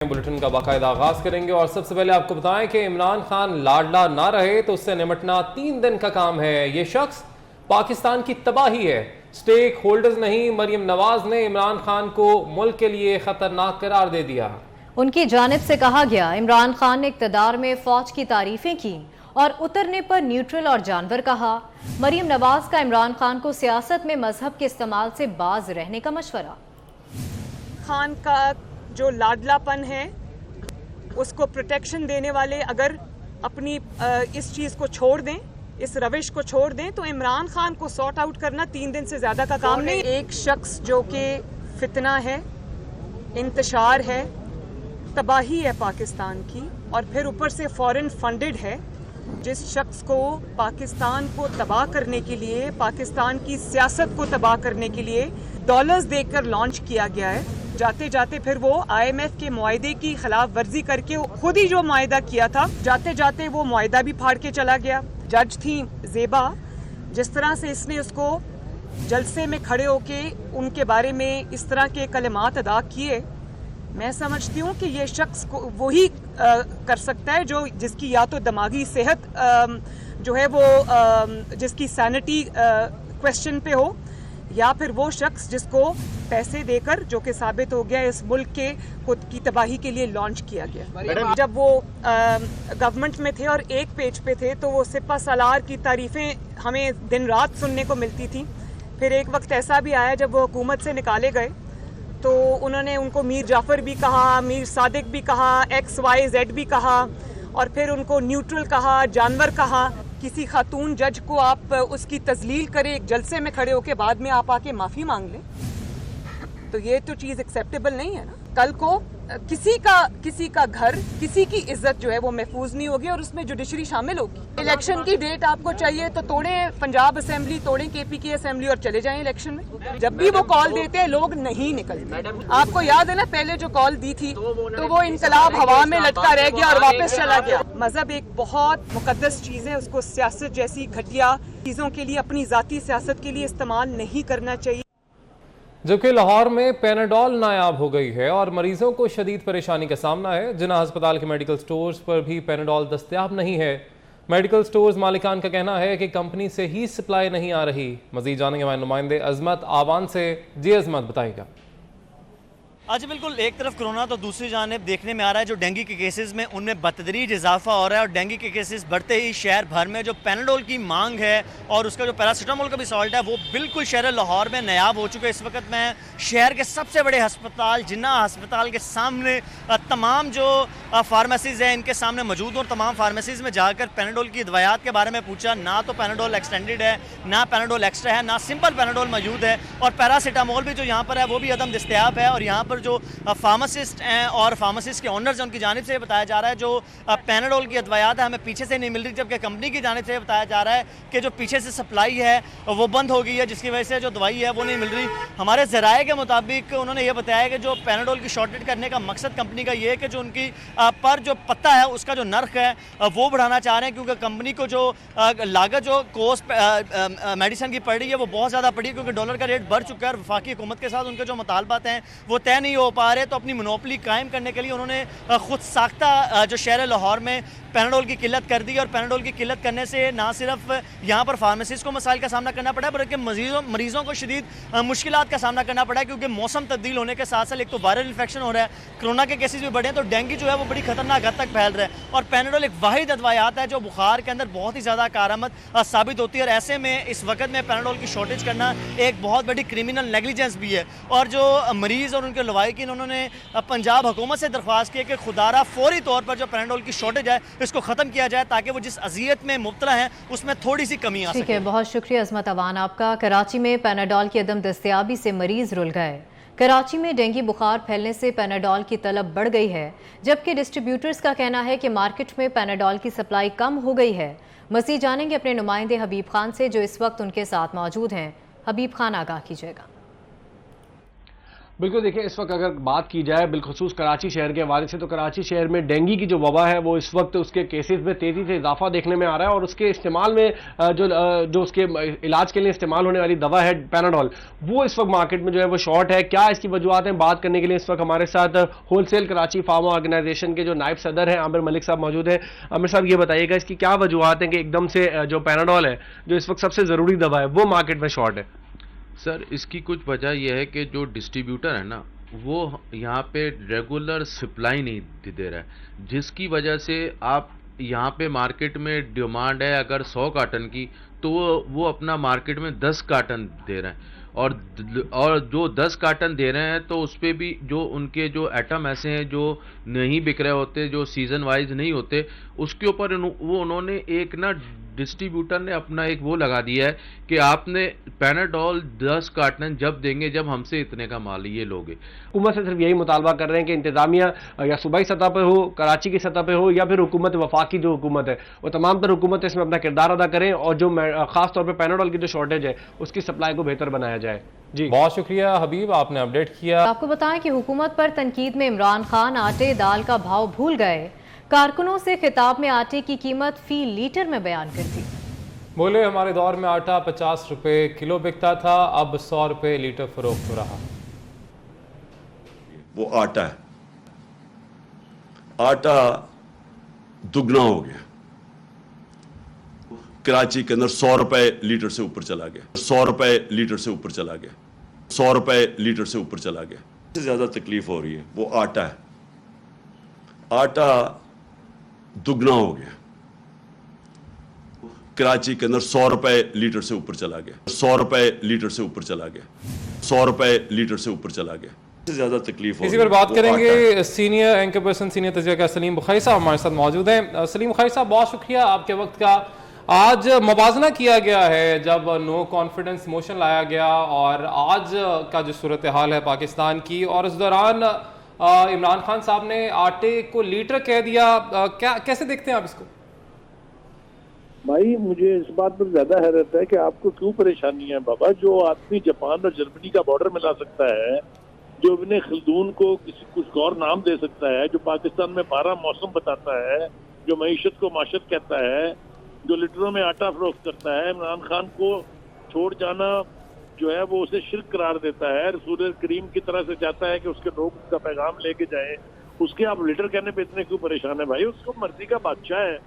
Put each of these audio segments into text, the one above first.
Bulletin का बाकायदा आगाज करेंगे और सबसे पहले आपको बताएं कि इमरान खान लाडला ना रहे तो उससे निपटना 3 दिन का काम है। ये शख्स पाकिस्तान की तबाही है। स्टेक होल्डर्स नहीं, मरियम नवाज ने इमरान खान को मुल्क के लिए खतरनाक करार दे दिया। उनकी जानिब से कहा गया, इमरान खान ने इक़्तिदार में फौज की तारीफें की और उतरने पर न्यूट्रल और जानवर कहा। मरियम नवाज का इमरान खान को सियासत में मजहब के इस्तेमाल से बाज रहने का मशवरा। खान का जो लाडलापन है उसको प्रोटेक्शन देने वाले अगर अपनी इस चीज़ को छोड़ दें, इस रविश को छोड़ दें, तो इमरान खान को सॉर्ट आउट करना 3 दिन से ज़्यादा का काम नहीं। एक शख्स जो कि फितना है, इंतशार है, तबाही है पाकिस्तान की, और फिर ऊपर से फॉरेन फंडेड है, जिस शख्स को पाकिस्तान को तबाह करने के लिए, पाकिस्तान की सियासत को तबाह करने के लिए डॉलर्स देकर लॉन्च किया गया है। जाते जाते फिर वो IMF के मुआहदे की खिलाफ वर्जी करके खुद ही जो मुआहदा किया था, जाते जाते वो मुआहदा भी फाड़ के चला गया। जज थी ज़ेबा, जिस तरह से इसने उसको जलसे में खड़े होके उनके बारे में इस तरह के कलिमात अदा किए, मैं समझती हूँ कि ये शख्स को वही कर सकता है जो जिसकी या तो दिमागी सेहत जो है वो जिसकी सैनिटी क्वेश्चन पे हो, या फिर वो शख्स जिसको पैसे देकर, जो कि साबित हो गया इस मुल्क के खुद की तबाही के लिए लॉन्च किया गया। जब वो गवर्नमेंट में थे और एक पेज पे थे तो वो सिपा सालार की तारीफें हमें दिन रात सुनने को मिलती थी। फिर एक वक्त ऐसा भी आया जब वो हुकूमत से निकाले गए तो उन्होंने उनको मीर जाफ़र भी कहा, मीर सादिक भी कहा, XYZ भी कहा, और फिर उनको न्यूट्रल कहा, जानवर कहा। किसी खातून जज को आप उसकी तजलील करें एक जलसे में खड़े होकर, बाद में आप आके माफ़ी मांग लें, तो ये तो चीज़ एक्सेप्टेबल नहीं है ना। कल को किसी का घर, किसी की इज्जत जो है वो महफूज नहीं होगी और उसमें जुडिशरी शामिल होगी। इलेक्शन की डेट आपको चाहिए तो तोड़ें पंजाब असेंबली, तोड़ें KP की असेंबली और चले जाएं इलेक्शन में। जब भी वो कॉल देते हैं लोग नहीं निकलते। आपको याद है ना पहले जो कॉल दी थी तो वो इनकलाब हवा में लटका रह गया और वापस चला गया। मजहब एक बहुत मुकद्दस चीज़ है, उसको सियासत जैसी घटिया चीज़ों के लिए, अपनी ज़ाती सियासत के लिए इस्तेमाल नहीं करना चाहिए। जबकि लाहौर में पेनाडोल नायाब हो गई है और मरीजों को शदीद परेशानी का सामना है। जिन्ना अस्पताल के मेडिकल स्टोर्स पर भी पेनाडोल दस्तयाब नहीं है। मेडिकल स्टोर्स मालिकान का कहना है कि कंपनी से ही सप्लाई नहीं आ रही। मजीद जानेंगे हमारे नुमाइंदे अजमत आवान से। जी अजमत, बताइएगा। आज बिल्कुल एक तरफ कोरोना तो दूसरी जानिब देखने में आ रहा है जो डेंगू के केसेस में उनमें बतदरीज इजाफा हो रहा है, और डेंगू के केसेस बढ़ते ही शहर भर में जो पेनाडोल की मांग है और उसका जो पैरासीटामोल का भी सॉल्ट है वो बिल्कुल शहर लाहौर में नायाब हो चुका है। इस वक्त मैं शहर के सबसे बड़े अस्पताल जिन्ना अस्पताल के सामने तमाम जो फार्मेसीज़ हैं इनके सामने मौजूद हूँ। तमाम फार्मेसीज़ में जाकर पेनाडोल की दवायात के बारे में पूछा, ना तो पेनाडोल एक्सटेंडेड है, ना पेनाडोल एक्स्ट्रा है, ना सिंपल पेनाडोल मौजूद है, और पैरासीटामोल भी जो यहाँ पर है वो भी अदम दस्तयाब है। और यहाँ पर जो फार्मासिस्ट हैं और फार्मासिस्ट के ऑनर्स हैं उनकी जानिब से बताया जा रहा है जो पेनाडोल की अदवायात है हमें पीछे से नहीं मिल रही, जबकि कंपनी की जानिब से बताया जा रहा है कि जो पीछे से सप्लाई है वो बंद हो गई है, जिसकी वजह से जो दवाई है वो नहीं मिल रही। हमारे ज़राए के मुताबिक उन्होंने ये बताया कि जो पेनाडोल की शॉर्टेज करने का मकसद कंपनी का ये है कि जो उनकी पर जो पत्ता है उसका जो नर्ख है वो बढ़ाना चाह रहे हैं, क्योंकि कंपनी को जो लागत जो कोस्ट मेडिसिन की पड़ रही है वो बहुत ज़्यादा पड़ी है, क्योंकि डॉलर का रेट बढ़ चुका है और वफाकी हुकूमत के साथ उनके जो मुतालबात हैं वो तय नहीं हो पा रहे। तो अपनी मोनोपली कायम करने के लिए उन्होंने खुद साख्ता जो शहर लाहौर में पेनाडोल की किल्लत कर दी, और पेनाडोल की किल्लत करने से ना सिर्फ यहाँ पर फार्मेसिस्ट को मसाइल का सामना करना पड़ा है बल्कि मरीजों को शदीद मुश्किलात का सामना करना पड़ा है, क्योंकि मौसम तब्दील होने के साथ साथ एक तो वायरल इन्फेक्शन हो रहा है, कोरोना के केसेस भी बढ़े हैं, तो डेंगू जो है वो बड़ी खतरनाक हद तक फैल रहा है। और पेनाडोल एक वाहिद अदवायात है जो बुखार के अंदर बहुत ही ज़्यादा कारआमद साबित होती है, और ऐसे में इस वक्त में पेनाडोल की शॉर्टेज करना एक बहुत बड़ी क्रिमिनल नेगलिजेंस भी है। और जो मरीज़ और उनके लवाहिकीन उन्होंने पंजाब हुकूमत से दरख्वास्त की कि खुदारा फौरी तौर पर जो पेनाडोल की शॉर्टेज है इसको ख़त्म किया जाए ताकि वो जिस अजियत में मुब्तला है उसमें थोड़ी सी कमी आ सके। ठीक है, बहुत शुक्रिया अजमत अवान आपका। कराची में पेनाडोल की अदम दस्तयाबी से मरीज रुल गए। कराची में डेंगू बुखार फैलने से पेनाडोल की तलब बढ़ गई है, जबकि डिस्ट्रीब्यूटर्स का कहना है कि मार्केट में पेनाडोल की सप्लाई कम हो गई है। मज़ीद जानेंगे अपने नुमाइंदे हबीब खान से जो इस वक्त उनके साथ मौजूद हैं। हबीब खान, आगाह कीजिएगा। बिल्कुल, देखिए इस वक्त अगर बात की जाए बिलखुसूस कराची शहर के हवाले से, तो कराची शहर में डेंगू की जो वबा है वो इस वक्त उसके केसेस में तेज़ी से इजाफा देखने में आ रहा है, और उसके इस्तेमाल में जो उसके इलाज के लिए इस्तेमाल होने वाली दवा है पैनाडोल, वो इस वक्त मार्केट में जो है वो शॉर्ट है। क्या इसकी वजूहत हैं, बात करने के लिए इस वक्त हमारे साथ होलसेल कराची फार्मा ऑर्गेनाइजेशन के जो नायब सदर हैं आमिर मलिक साहब मौजूद हैं। आमिर साहब, ये बताइएगा इसकी क्या वजूहत हैं कि एकदम से जो पैनाडोल है, जो इस वक्त सबसे ज़रूरी दवा है, वो मार्केट में शॉर्ट है? सर, इसकी कुछ वजह यह है कि जो डिस्ट्रीब्यूटर है ना, वो यहाँ पे रेगुलर सप्लाई नहीं दे रहा है, जिसकी वजह से आप यहाँ पे मार्केट में डिमांड है अगर 100 कार्टन की, तो वो अपना मार्केट में 10 कार्टन दे रहे हैं, और जो 10 कार्टन दे रहे हैं तो उस पर भी जो उनके जो आइटम ऐसे हैं जो नहीं बिक रहे होते, जो सीज़न वाइज नहीं होते, उसके ऊपर वो उन्होंने एक ना डिस्ट्रीब्यूटर ने अपना एक वो लगा दिया है कि आपने पैनाडोल 10 कार्टन जब देंगे जब हमसे इतने का माल ये लोगे। हुकूमत से सिर्फ यही मुतालबा कर रहे हैं कि इंतजामिया या सूबाई सतह पर हो, कराची की सतह पर हो, या फिर हुकूमत वफाकी जो हुकूमत है, वो तमाम तर हुकूमत इसमें अपना किरदार अदा करें, और जो खास तौर पर पैनाडोल की जो शॉर्टेज है उसकी सप्लाई को बेहतर बनाया जाए। जी बहुत शुक्रिया हबीब, आपने अपडेट किया। आपको बताएं कि हुकूमत पर तनकीद में इमरान खान आटे दाल का भाव भूल गए, कारकुनों से खिताब में आटे की कीमत फी लीटर में बयान कर दी। बोले हमारे दौर में आटा 50 रुपए किलो बिकता था, अब 100 रुपए लीटर फरोख्त हो रहा। वो आटा है, आटा दुगना हो गया, कराची के अंदर 100 रुपए लीटर से ऊपर चला गया, 100 रुपए लीटर से ऊपर चला गया, 100 रुपए लीटर से ऊपर चला गया। इससे ज्यादा तकलीफ हो रही है, वो आटा है, आटा दुगना हो गया, कराची के अंदर 100 रुपए लीटर से ऊपर चला गया, 100 रुपए लीटर से ऊपर चला गया, 100 रुपए लीटर से ऊपर चला गया। इससे ज्यादा तकलीफ हो इसी रही पर है, बात वो करेंगे। सीनियर एंकर पर्सन, सीनियर तजज़िया सलीम बुखारी साहब हमारे साथ मौजूद हैं। सलीम बुखारी साहब, बहुत शुक्रिया आपके वक्त का। आज मवाजना किया गया है जब नो कॉन्फिडेंस मोशन लाया गया, और आज का जो सूरत हाल है पाकिस्तान की, और इस दौरान इमरान खान साहब ने आटे को लीटर कह दिया, क्या कैसे देखते हैं आप इसको? भाई, मुझे इस बात पर ज्यादा हैरत है कि आपको क्यों परेशानी है बाबा। जो आदमी जापान और जर्मनी का बॉर्डर मिला सकता है, जो इब्ने खल्दून को किसी कुछ और नाम दे सकता है, जो पाकिस्तान में 12 मौसम बताता है, जो मईशत को माशत कहता है, जो लीटरों में आटा फरोख्त करता है, इमरान खान को छोड़ जाना जो है वो उसे शिर्क करार देता है, रसूल करीम की तरह से चाहता है कि उसके लोग उसका पैगाम लेके जाएं, उसके आप लीटर कहने पे इतने क्यों परेशान है? भाई, उसको मर्जी का बादशाह है,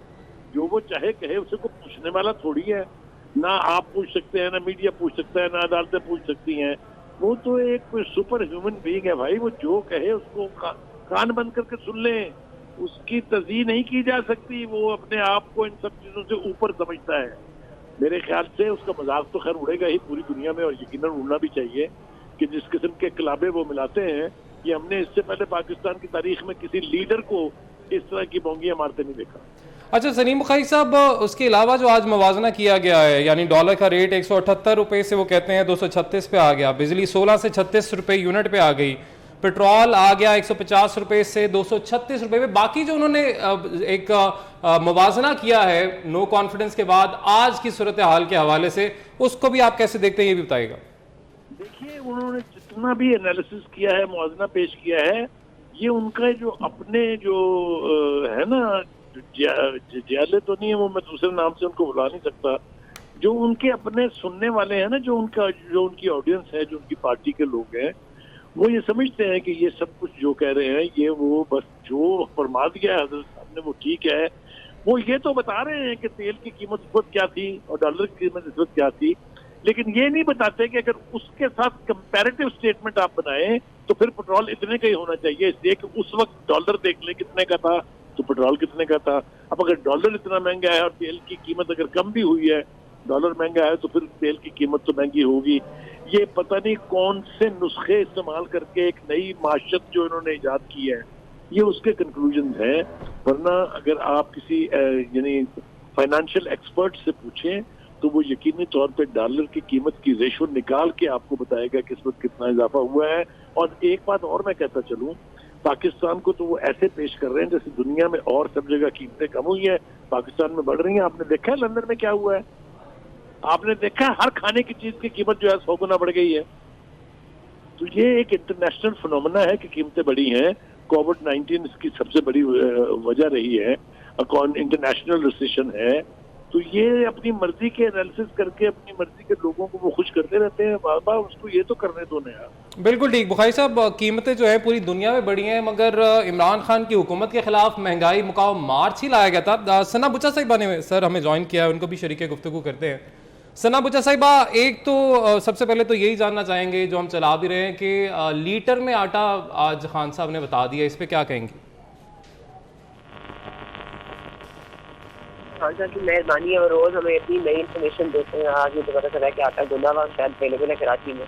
जो वो चाहे कहे, उसे को पूछने वाला थोड़ी है। ना आप पूछ सकते हैं, ना मीडिया पूछ सकता है, ना अदालतें पूछ सकती हैं। वो तो एक सुपर ह्यूमन बीइंग है भाई, वो जो कहे उसको कान बंद करके सुन लें, उसकी तज़ीह नहीं की जा सकती। वो अपने आप को इन सब चीजों से ऊपर समझता है। मेरे ख्याल से उसका मजाक तो खैर उड़ेगा ही पूरी दुनिया में, और यकीनन उड़ना भी चाहिए कि जिस किस्म के कलाबे वो मिलाते हैं, ये हमने इससे पहले पाकिस्तान की तारीख में किसी लीडर को इस तरह की बोंगियां मारते नहीं देखा। अच्छा सलीम बुखारी साहब, उसके अलावा जो आज मवाजना किया गया है, यानी डॉलर का रेट 178 रुपए से वो कहते हैं 236 पे आ गया, बिजली 16 से 36 रुपए यूनिट पे आ गई, पेट्रोल आ गया 150 रुपए से 236 रुपए पे। बाकी जो उन्होंने एक मवाजना किया है नो कॉन्फिडेंस के बाद आज की सूरत हाल के हवाले से, उसको भी आप कैसे देखते हैं, ये भी बताइएगा। देखिए, उन्होंने जितना भी एनालिसिस किया है, मुआवजा पेश किया है, ये उनका जो अपने जो है ना, जियाले तो नहीं है वो, मैं दूसरे नाम से उनको बुला नहीं सकता, जो उनके अपने सुनने वाले हैं ना, जो उनकी ऑडियंस है, जो उनकी पार्टी के लोग हैं, वो ये समझते हैं कि ये सब कुछ जो कह रहे हैं, ये वो बस जो फरमा दिया है हज़रत साहब ने वो ठीक है। वो ये तो बता रहे हैं कि तेल की कीमत इस वक्त क्या थी और डॉलर की कीमत इस वक्त क्या थी, लेकिन ये नहीं बताते कि अगर उसके साथ कंपैरेटिव स्टेटमेंट आप बनाएं तो फिर पेट्रोल इतने का ही होना चाहिए, इसलिए कि उस वक्त डॉलर देख ले कितने का था तो पेट्रोल कितने का था। अब अगर डॉलर इतना महंगा है और तेल की कीमत अगर कम भी हुई है, डॉलर महंगा है, तो फिर तेल की कीमत तो महंगी होगी। ये पता नहीं कौन से नुस्खे इस्तेमाल करके एक नई माशत जो इन्होंने इजाद की है, ये उसके कंक्लूजन हैं। वरना अगर आप किसी यानी फाइनेंशियल एक्सपर्ट से पूछें तो वो यकीनी तौर पे डॉलर की कीमत की रेशो निकाल के आपको बताएगा कि इस वक्त कितना इजाफा हुआ है। और एक बात और मैं कहता चलूं, पाकिस्तान को तो वो ऐसे पेश कर रहे हैं जैसे दुनिया में और सब जगह कीमतें कम हुई हैं, पाकिस्तान में बढ़ रही हैं। आपने देखा है लंदन में क्या हुआ है? आपने देखा है हर खाने की चीज की कीमत जो है 100 गुना बढ़ गई है। तो ये एक इंटरनेशनल फिनोमेना है कि कीमतें बढ़ी हैं। कोविड-19 इसकी सबसे बड़ी वजह रही है, इंटरनेशनल रिसेशन है। तो ये अपनी मर्जी के एनालिसिस करके अपनी मर्जी के लोगों को वो खुश करते रहते हैं, बार बार उसको ये तो करने दो ना यार। बिल्कुल ठीक बुखारी साहब, कीमतें जो है पूरी दुनिया में बढ़ी हैं, मगर इमरान खान की हुकूमत के खिलाफ महंगाई मुकाम मार्च ही लाया गया था। सना बुचा साहिबा ने सर हमें ज्वाइन किया है, उनको भी शरीक गुफ्तगू करते हैं। सना बुचा साहिबा, एक तो सबसे पहले तो यही जानना चाहेंगे जो हम चला भी रहे हैं कि लीटर में आटा आज खान साहब ने बता दिया, इस पर क्या कहेंगे? खान साहब की मेहरबानी है और रोज हमें इतनी नई इन्फॉर्मेशन देते हैं। आज मुझे पता चला कि आटा गुना हुआ शायद अवेलेबल है कराची में,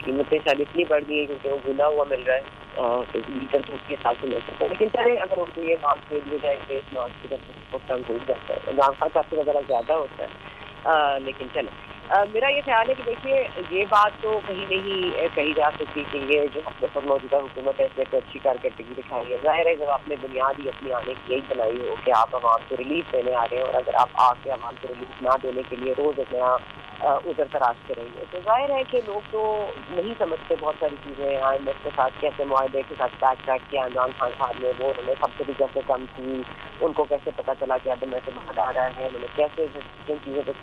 कीमतें शायद इसलिए बढ़ गई है क्योंकि वो गुना हुआ मिल रहा है और लीटर तो उसके हिसाब से मिल सकता है। लेकिन चले अगर उनको ये मार्क्स दे दिए जाए फेस मार्क्स की तरफ तंग हो जाता है, इमरान खान साहब से ज़रा ज़्यादा होता है। लेकिन चले मेरा ये ख्याल है कि देखिए ये बात तो कहीं नहीं कही जा सकती कि ये जो अपने पर मौजूदा हुकूमत है इसने तो अच्छी कारकर्दगी दिखाई है। ज़ाहिर है जब आपने बुनियाद ही अपनी आने की यही बनाई हो कि आप आवाम को रिलीफ देने आ रहे हैं और अगर आप आके आवाम को रिलीफ ना देने के लिए रोज़ एक नया उधर तराश करेंगे तो जाहिर है कि लोग तो नहीं समझते बहुत सारी चीज़ें। IMF के साथ कैसे मुआहदे के साथ पैक किया इमरान खान साहब ने, वो उन्होंने सब्सिडी कैसे कम की, उनको कैसे पता चला कि अब ऐसे बाहर आ रहा है, उन्होंने कैसे जिन चीज़ों पर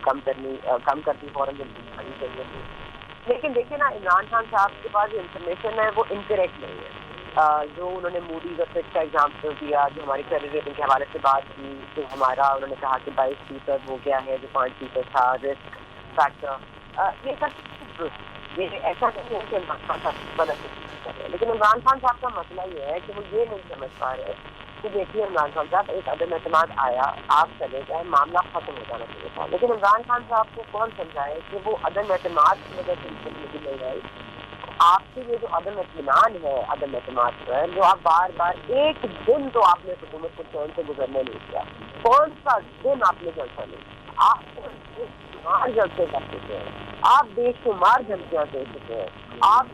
कम कर दी फौरन जल्दी चाहिए थी। लेकिन देखिए ना, इमरान खान साहब के पास जो इन्फॉर्मेशन है वो इनकरेक्ट नहीं है। जो उन्होंने मूडीज और फिच का एग्जाम्पल दिया, जो हमारी क्रेडिट रेटिंग के हवाले से बात की, तो हमारा उन्होंने कहा कि 22% हो गया है जो 5% था रिस्क फैक्टर, ये सब ये ऐसा नहीं है कि इमरान खान साहब गलत कर रहे हैं। लेकिन इमरान खान साहब का मसला ये है कि वो ये नहीं समझ पा रहे कि देखिए इमरान खान साहब एक अदम एतमाद आया, आप चले जाए, मामला खत्म हो जाना चाहिए था। लेकिन इमरान खान साहब को कौन समझाए कि वो अदम एतमाद की वजह से नहीं आई। आपके ये जो अदम इत्मीनान है अदम एतमाद पर, जो आप बार बार एक दिन तो आपने हुकूमत को चैन से गुजरने नहीं दिया, कौन सा दिन आपने जलसा नहीं, आप बेशुमार जलसे कर चुके हैं, आप बेशुमार धमकियाँ दे चुके हैं, आप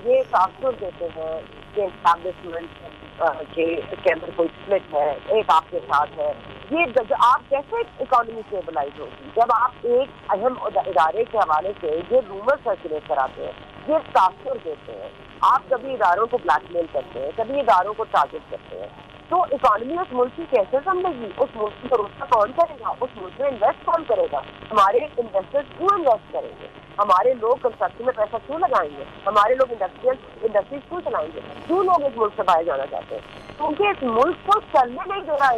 ये तासुर देते हैं कि एस्टैब्लिशमेंट के अंदर कोई स्प्लिट है, एक आपके साथ है। ये आप कैसे इकोनॉमी स्टेबलाइज होगी जब आप एक अहम इदारे के हवाले से ये रूमर सर्कुलेट कराते हैं, ये तासुर देते हैं, आप कभी इदारों को ब्लैकमेल करते हैं, कभी इदारों को टारगेट करते हैं, तो इकोनॉमी उस मुल्क की कैसे संभलेगी? उस मुल्क की भरोसा कौन करेगा? उस मुल्क में इन्वेस्ट कौन करेगा? हमारे इन्वेस्टर्स क्यों इन्वेस्ट करेंगे? हमारे लोग कंस्ट्रक्शन में पैसा क्यों लगाएंगे? हमारे लोग इंडस्ट्रीज क्यों चलाएंगे? क्यों लोग इस मुल्क से बाहर जाना चाहते हैं? क्योंकि इस मुल्क को चलने नहीं दे रहा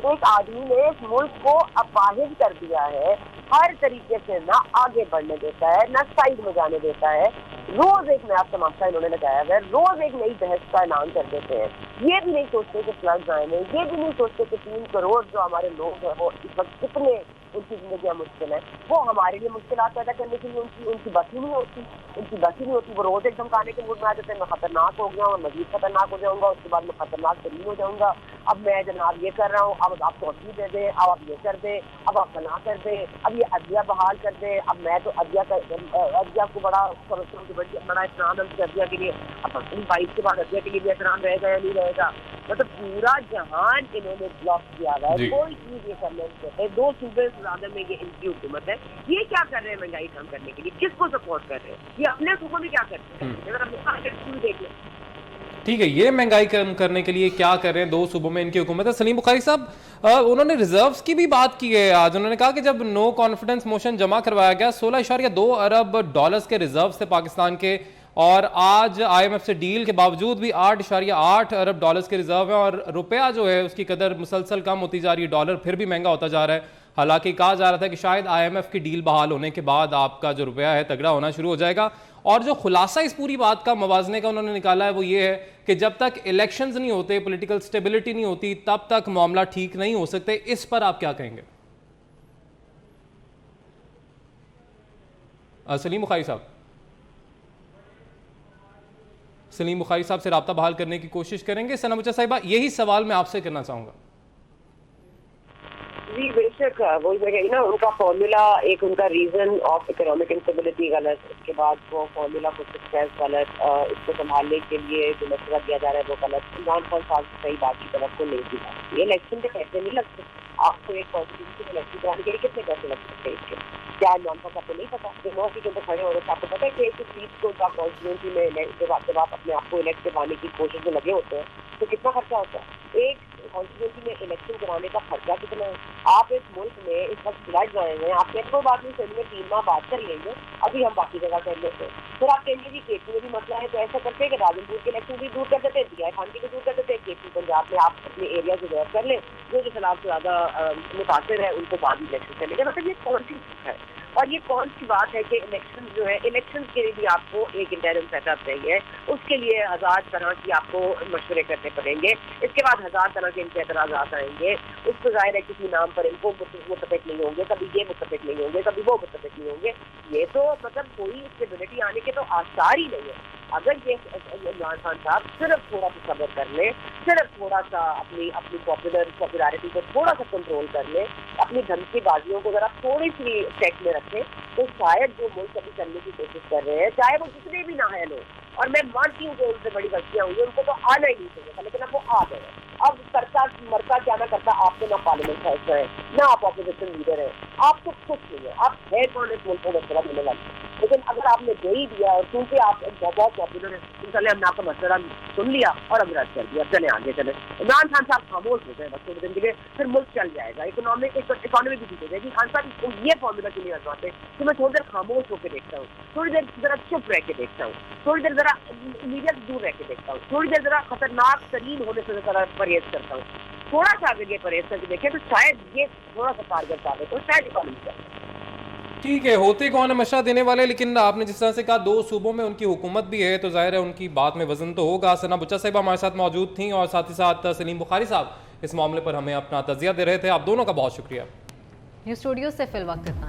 एक आदमी ने इस मुल्क को अपाहिज कर दिया है, हर तरीके से ना आगे बढ़ने देता है, ना साइड में जाने देता है। रोज एक नया तमाशा इन्होंने लगाया है, रोज एक नई बहस का ऐलान कर देते हैं। ये भी नहीं सोचते कि फ्लड्स आएंगे, ये भी नहीं सोचते कि 3 करोड़ जो हमारे लोग हैं वो इस वक्त कितने उनकी जिंदगी मुश्किल है। वो हमारे लिए मुश्किल पैदा करने के लिए उनकी बस ही नहीं होती। वो रोज एक धमकाने के मूड में आ जाते हैं, मैं खतरनाक हो गया हूँ, मजीद खतरनाक हो जाऊंगा, उसके बाद मैं खतरनाक तरीन हो जाऊंगा। अब मैं जनाब ये कर रहा हूँ, अब आप तोसी दे दें, अब आप ये कर दें, अब आप बना कर दें, अब ये अदिया बहाल कर दें। अब मैं तो अदिया को बड़ा समझता हूँ कि बड़ा एहतराम है अदिया के लिए। अब 22 के बाद अदिया के लिए भी एहतराम रहेगा या नहीं रहेगा? मतलब पूरा जहान इन्होंने ब्लॉक किया हुआ है, कोई चीज ये करने नहीं देते। 2 सूबे ज्यादा में ये इनकी हुकूमत है, ये क्या कर रहे हैं महंगाई कम करने के लिए? किसको सपोर्ट कर रहे हैं? ये अपने सूबों में क्या करते हैं? अगर हम देख लें, ठीक है, ये महंगाई कम करने के लिए क्या कर रहे हैं? 2 सूबों में इनकी हुकूमत है। सलीम बुखारी साहब, उन्होंने रिजर्व्स की भी बात की है आज। उन्होंने कहा कि जब नो कॉन्फिडेंस मोशन जमा करवाया गया, $16.2 अरब के रिजर्व थे पाकिस्तान के, और आज IMF से डील के बावजूद भी $8.8 अरब के रिजर्व हैं, और रुपया जो है उसकी कदर मुसलसल कम होती जा रही है, डॉलर फिर भी महंगा होता जा रहा है। हालांकि कहा जा रहा था कि शायद IMF की डील बहाल होने के बाद आपका जो रुपया है तगड़ा होना शुरू हो जाएगा। और जो खुलासा इस पूरी बात का मवाजने का उन्होंने निकाला है वो ये है कि जब तक इलेक्शंस नहीं होते, पॉलिटिकल स्टेबिलिटी नहीं होती, तब तक मामला ठीक नहीं हो सकते। इस पर आप क्या कहेंगे सलीम बुखारी साहब? सलीम बुखारी साहब से राब्ता बहाल करने की कोशिश करेंगे। सना बुचा साहिबा, यही सवाल मैं आपसे करना चाहूंगा। जी बेशक, वही मैं ना, उनका फॉर्मूला, एक उनका रीजन ऑफ इकोनॉमिक इंस्टेबिलिटी गलत, उसके बाद वो फॉर्मूला फॉर सक्सेस गलत, इसको संभालने के लिए जो मशवरा दिया जा रहा है वो गलत। इमरान खान साहब सही बात की तरफ को नहीं दिया। ये इलेक्शन के पैसे नहीं लगते, आपको एक कॉन्स्टिट्यूंसी में इलेक्शन कराने के लिए कितने पैसे लग सकते हैं इसके? क्या नॉन का आपको नहीं पता? जो 9 सीटों पर खड़े हो रहे थे, आपको पता है कि एक सीट को आप कॉन्स्टिट्यूंसी में जब आप अपने आप को इलेक्ट करवाने की कोशिश में लगे होते हैं तो कितना खर्चा होता है? एक कॉन्स्टिट्यूंसी में इलेक्शन कराने का खर्चा कितना है? आप इस मुल्क में इस वक्त फ्लड रहे हैं, आप कहते कोई बात नहीं, चलिए 3 माह बात कर लेंगे, अभी हम बाकी जगह कर लेते हैं। फिर आप कहेंगे जी केपी में भी मसला है, तो ऐसा करते हैं कि राजनपुर के इलेक्शन भी दूर कर देते हैं, दिया खान की भी दूर कर देते हैं, केपी पंजाब में आप अपने एरिया से गैर कर लें, जो खिलाफ ज्यादा मुतासर है उनको बाद में इलेक्शन कर लेंगे। मतलब ये कौन सी है और ये कौन सी बात है कि इलेक्शन जो है, इलेक्शन के लिए भी आपको एक इंटरिम सेटअप चाहिए, उसके लिए 1000 तरह की आपको मशवरे करने पड़ेंगे, इसके बाद 1000 तरह के इनके एतराज़ात आएंगे, उसको जाहिर है किसी नाम पर इनको मुतफिक नहीं होंगे, कभी ये मुतफिक नहीं होंगे, कभी वो मुतफिक नहीं होंगे। ये तो मतलब कोई स्टेबिलिटी आने के तो आसार ही नहीं है। अगर ये इमरान खान साहब सिर्फ थोड़ा सा सब्र कर ले, सिर्फ थोड़ा सा अपनी पॉपुलैरिटी को थोड़ा सा कंट्रोल कर ले, अपनी धमकीबाजियों को जरा थोड़ी सी चेक में रखें, तो शायद जो मुल्क अभी करने की कोशिश कर रहे हैं, चाहे वो जितने भी ना है लोग, और मैं मानती हूँ कि उनसे बड़ी गलतियां हुई, उनको तो आना ही नहीं चाहिए था, लेकिन अब वो आ गए। अब करता मरता क्या ना करता, आपको ना पार्लियामेंट हाउस है, ना आप ऑपोजिशन लीडर है, आपको कुछ नहीं है, आप है कौन इस मुल्क को मसला देने वाले। लेकिन अगर आपने दे ही दिया और क्योंकि आप बहुत पॉपुलर है, चले हमने आपका मसला सुन लिया और अब रद्द कर दिया, चले आगे चले। इमरान खान साहब खामोश हो गए बस थोड़े दिन के लिए, फिर मुल्क चल जाएगा, इकोनॉमी भी ठीक हो जाएगी। खान साहब ये फॉर्मूला क्यों नहीं आजमाते कि मैं थोड़ी देर खामोश होकर देखता हूँ, थोड़ी देर जरा चुप रह के देखता हूँ, थोड़ी देर जरा मीडिया से दूर रह के देखता हूँ, थोड़ी देर जरा खतरनाक तरीन होने से जरा परहेज करता हूँ, थोड़ा सा आगे परहेज करके देखें तो शायद ये थोड़ा सा कारगर साबित हो, शायद इकोनॉमी चले। ठीक है, होते कौन है मशवरा देने वाले, लेकिन आपने जिस तरह से कहा 2 सूबों में उनकी हुकूमत भी है, तो जाहिर है उनकी बात में वजन तो होगा। सना बुच्चा साहिब हमारे साथ मौजूद थी और साथ ही साथ सलीम बुखारी साहब इस मामले पर हमें अपना तजिया दे रहे थे। आप दोनों का बहुत शुक्रिया। न्यूज़ स्टूडियो से फिल वक्त इतना।